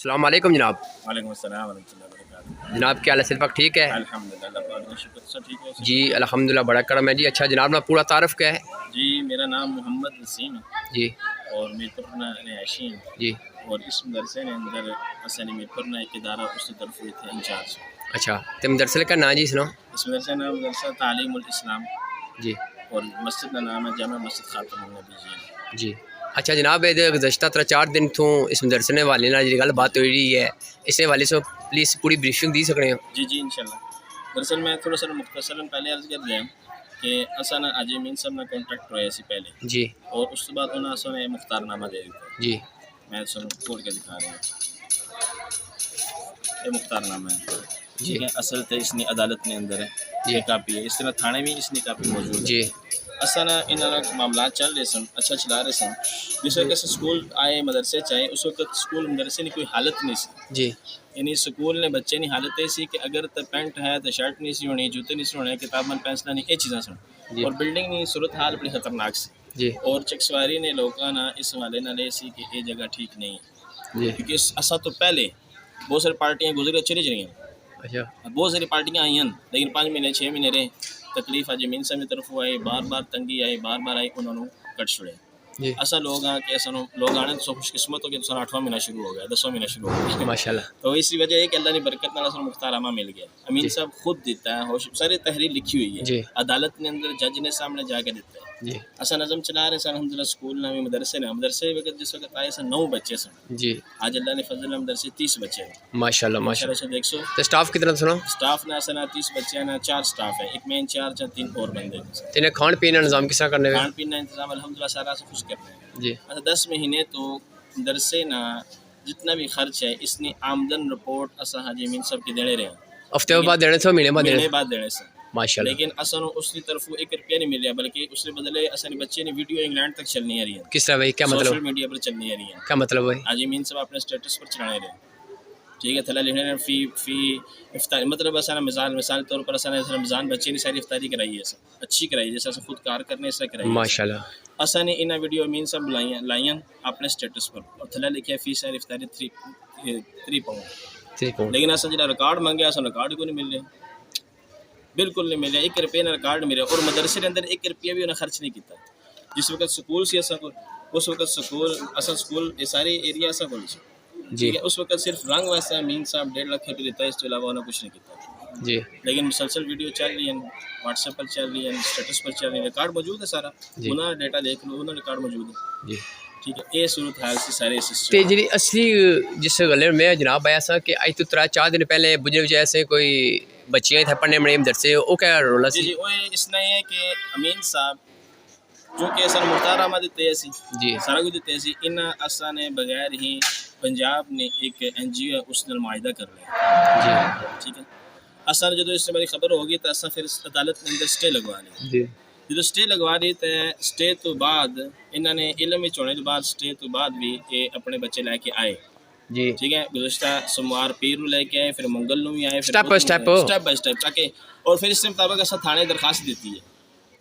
السلام علیکم جناب. وعلیکم السلام ورحمۃ اللہ وبرکاتہ. جناب کیا حال ہے؟ صرف ٹھیک ہے؟ الحمد للہ پاک کا شکر سب ٹھیک ہے. جی الحمدللہ بڑا کرم ہے جی. اچھا جناب نا پورا تعارف کیا ہے؟ جی میرا نام محمد وسیم ہے جی اور میرپورنا رہائشی ہیں جی اور اس مدرسے نے اندر اصل میرپورنا ایک ادارہ اس کی طرف تھے انچارج. اچھا تو مدرسے کا نام جی سنو. اس مدرسے کا نام مدرسہ تعلیم الاسلام جی اور مسجد کا نام ہے جامع مسجد خاتم النبی جی. جی اچھا جناب یہ گزشتہ 3-4 دن تو اس مدرسے نے والے نال جی گل بات ہوئی رہی ہے اس والے سے پلیز پوری بریفنگ دی سکتے ہو؟ جی انشاءاللہ. دراصل میں تھوڑا سا مختصراً پہلے عرض کر دیا کہ اصل اج امین صاحب نے کانٹیکٹ ہویا سی پہلے جی اور اس کے بعد انہوں نے اصل مختار نامہ دے دیتا. جی میں سن کھول کے دکھا رہا ہوں. یہ مختار نامہ ہے. جی ٹھیک ہے. اصل تو اس نے عدالت نے اندر ہے جی یہ کاپی ہے. اس طرح تھانے میں اس نے کاپی موجود ہے. جی اصل انہوں نے معاملات چل رہے سن اچھا چلا رہے سن. جس وقت سے اسکول آئے مدرسے چاہے اس وقت اسکول مدرسے کی کوئی حالت نہیں سی. جی یعنی سکول نے بچے کی حالت ایسی کہ اگر تو پینٹ ہے تو شرٹ نہیں سی ہونی, جوتے نہیں سی ہونے, کتاباں پینسل نہیں, یہ چیزاں سن. جی اور بلڈنگ کی صورت حال بڑی خطرناک سی. جی اور چکسواری نے لوگوں نے اس حوالے نہ لے سی کہ یہ جگہ ٹھیک نہیں ہے جی کیونکہ اصل تو پہلے بہت ساری پارٹیاں گزری چلی جی ہیں. اچھا بہت ساری پارٹیاں آئی ہیں لیکن 5 مہینے 6 مہینے رہے. تکلیف اج امین صاحب کی طرف آئی, بار بار تنگی آئی, بار بار آئی, انہوں نے کٹ چھڑے. جی ایسا لوگ ہیں کہ ایسا لوگ آنے تو خوش قسمت ہو کہ 8واں مہینہ شروع ہو گیا, 10واں مہینہ شروع ہو گیا. ماشاء اللہ. تو اسی وجہ ہے کہ اللہ کی برکت نال مختارنامہ مل گیا. امین جی صاحب خود دیتا ہے, ساری تحریر لکھی ہوئی ہے, جی عدالت نے اندر جج نے سامنے جا کے دیتا ہے. جی ایسا نظم چلا رہے سن الحمدللہ. اسکول نامی مدرسے وقت جس وقت آئے سن 9 بچے سن. جی آج اللہ نے فضل مدرسے 30 بچے ہیں ماشاء اللہ ماشاء ماشاءاللہ سے اللہ. دیکھ سو. تو اسٹاف کتنا سنو؟ اسٹاف نے اصل 30 بچے ہیں, 4 اسٹاف ہے, ایک میں انچارج ہے, 3 اور بندے ہیں. انہیں کھان پینے کا نظام کس طرح کرنے ہوئے؟ کھان پین کا انتظام الحمدللہ سارا سے خوش کرتے ہیں. جی اچھا 10 مہینے تو مدرسے نا جتنا بھی خرچ ہے اس نے آمدن رپورٹ اصل حاجی امین صاحب کی دینے رہے ہیں. ہفتے بعد دینے سے مہینے بعد مہینے دینے بعد دینے سے. ماشاء اللہ. لیکن اصل اس کی طرف 1 روپیہ نہیں مل رہا بلکہ اس کے بدلے اصل بچے نے ویڈیو انگلینڈ تک چلنی آ رہی ہے. کس طرح بھائی کیا مطلب؟ سوشل میڈیا پر چلنی آ رہی ہے. کیا مطلب بھائی؟ حاجی امین صاحب اپنے اسٹیٹس پر چڑھانے رہے. ٹھیک ہے. تھلا لکھنے نے فی افطاری مطلب اصل مثال طور پر اصل رمضان بچے نے ساری افطاری کرائی ہے, اچھی کرائی جیسے خود کار کرنے سے کرائی ہے. ماشاء اللہ. اصل نے انہیں ویڈیو امین صاحب لائیں اپنے اسٹیٹس پر اور تھلا لکھے فی ساری افطاری 3 پاؤنڈ. لیکن اصل جا ریکارڈ مانگے اصل ریکارڈ کو نہیں مل رہا, بالکل نہیں مل رہا. 1 روپیہ ریکارڈ مل رہا اور مدرسے کے اندر 1 روپیہ بھی انہیں خرچ نہیں کیتا. جس وقت سکول سی اصل اس وقت سکول یہ سارے ایریا ایسا کھول سی. جی اس وقت صرف رنگ ویسا امین صاحب 1.5 لاکھ روپے دیتا ہے, اس کے علاوہ انہیں کچھ نہیں کیتا. جی لیکن مسلسل ویڈیو چل رہی ہیں, واٹس ایپ پر چل رہی ہے, اسٹیٹس پر چل رہی ہے, ریکارڈ موجود ہے سارا. جی انہوں نے ڈیٹا دیکھ لو, انہوں نے ریکارڈ موجود ہے. جی ٹھیک ہے. یہ صورت حال سے سارے تے سسٹم. جی اصلی جس گلے میں جناب آیا سا کہ اج تو 3-4 دن پہلے بجے وجہ سے کوئی بچیاں تھے پڑھنے میں مدرسے وہ کیا رولا جی سی؟ وہ اس نے یہ کہ امین صاحب چونکہ اصل مختارنامہ دیتے سی جی سارا کچھ دیتے سی. ان اصل نے بغیر ہی پنجاب نے ایک NGO اس نے معاہدہ کر لیا. جی ٹھیک ہے. اصل جب اس سے بڑی خبر ہوگی تو اصل پھر عدالت نے اندر اسٹے لگوا لی. جی جب اسٹے لگوا رہی تو اسٹے تو بعد انہوں نے علم ہونے کے بعد اسٹے تو بعد بھی یہ اپنے بچے لے کے آئے. جی ٹھیک ہے. گزشتہ سوموار پیر نو لے کے آئے, پھر منگل نو بھی آئے, اسٹیپ بائی اسٹیپ تاکہ اور پھر اس کے مطابق ایسا تھانے درخواست دیتی ہے.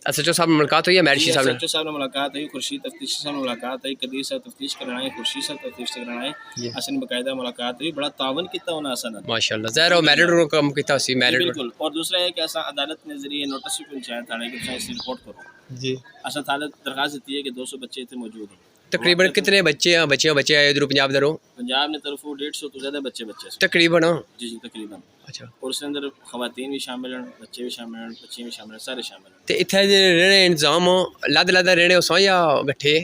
SHO صاحب ملاقات ہوئی ہے میرشی صاحب نے؟ SHO صاحب نے ملاقات ہوئی, خورشید تفتیش صاحب نے ملاقات ہوئی, قدیر صاحب تفتیش کرنا ہے, خورشید صاحب تفتیش کرنا ہے. اصل باقاعدہ ملاقات ہوئی, بڑا تعاون کیتا انہوں نے اصل. ماشاء اللہ ظاہر وہ میرڈ رو کم کیتا اسی میرڈ. بالکل. اور دوسرا ہے کہ ایسا عدالت نے ذریعے نوٹس بھی پہنچایا تھانے کہ اس نے رپورٹ کرو. جی اصل حالت درخواست دیتی ہے کہ 200 بچے تھے موجود ہیں. تقریباً کتنے بچے آئے ادھر پنجاب دروں؟ پنجاب نے طرف 150 تو زیادہ بچے تقریباً. جی تقریباً. اچھا. اور اس کے اندر خواتین بھی شامل ہیں, بچے بھی شامل ہیں, بچے بھی شامل ہیں, سارے شامل ہیں. تو اتنے رہنے انتظام لد رہنے سو یا گٹھے؟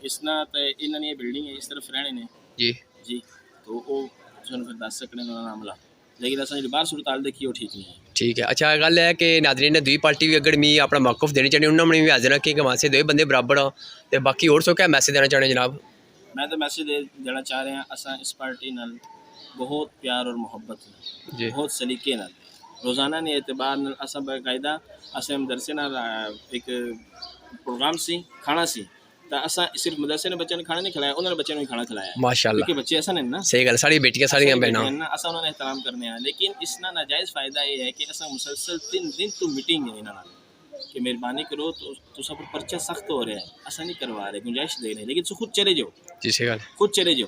اس نہ تو انہوں نے یہ بلڈنگ ہے اس طرف رہنے نے. جی جی تو وہ پھر دس سکنے انہوں نے عملہ, لیکن اصل باہر صورتحال دیکھی وہ ٹھیک نہیں ہے. ٹھیک ہے. اچھا گل ہے کہ ناظرین نے دوئی پارٹی بھی اگر میں اپنا موقف دینے چاہنے انہوں نے بھی حاضر کہ وہاں سے 2 بندے برابر ہوں تو باقی اور سو کیا میسیج دینا چاہنے جناب؟ میں تو میسیج دینا چاہ رہے ہیں اصل اس پارٹی نال بہت پیار اور محبت ہے, جی بہت سلیقے نال روزانہ نے اعتبار نال اصل باقاعدہ اصل مدرسے نال ایک پروگرام سی کھانا سی تو اصل صرف مدرسے نے بچوں نے کھانا نہیں کھلایا, انہوں نے بچوں نے کھانا کھلایا. ماشاء اللہ. کیونکہ بچے ایسا نہیں نا, صحیح گل, ساری بیٹیاں ساری بہنیں اصل انہوں نے احترام کرنے ہیں. لیکن اس کا ناجائز فائدہ یہ ہے کہ اصل مسلسل 3 دن تو میٹنگ ہے انہوں نے کہ مہربانی کرو تو سب پرچہ سخت ہو رہا ہے, ایسا نہیں کروا رہے, گنجائش دے رہے, لیکن خود چلے جاؤ. جی صحیح گل, خود چلے جاؤ.